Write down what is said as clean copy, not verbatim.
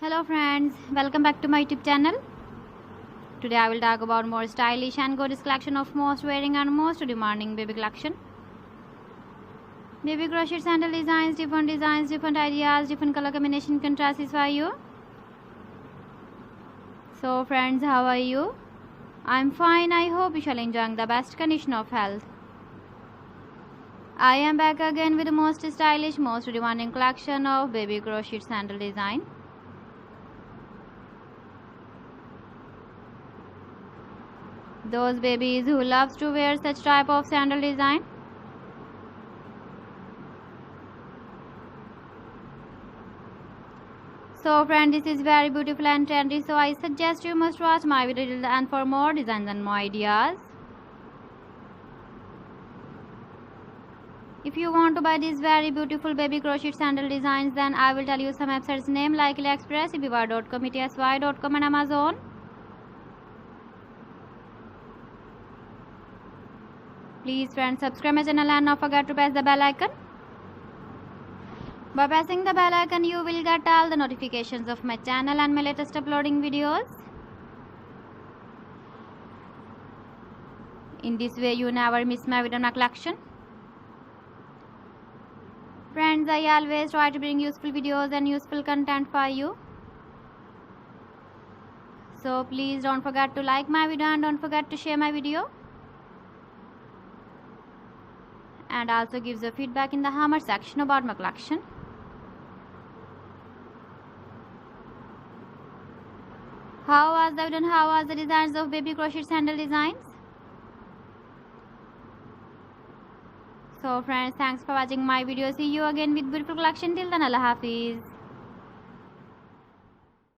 Hello friends, welcome back to my YouTube channel. Today I will talk about more stylish and gorgeous collection of most wearing and most demanding baby collection. Baby crochet sandal designs, different ideas, different color combination can satisfy you. So friends, how are you? I'm fine. I hope you shall enjoy the best condition of health. I am back again with the most stylish, most demanding collection of baby crochet sandal design. Those babies who loves to wear such type of sandal design. So friend, this is very beautiful and trendy, so I suggest you must watch my video till the end for more designs and more ideas. If you want to buy these very beautiful baby crochet sandal designs, then I will tell you some websites name like AliExpress, eBay.com, ETSY.com and Amazon. Please friends, subscribe my channel and not forget to press the bell icon. By pressing the bell icon, you will get all the notifications of my channel and my latest uploading videos. In this way, you never miss my video in my collection. Friends, I always try to bring useful videos and useful content for you. So please don't forget to like my video and don't forget to share my video. And also gives a feedback in the comment section about my collection. How was the video and how was the designs of baby crochet sandal designs? So friends, thanks for watching my video. See you again with beautiful collection. Till then, Allah Hafiz.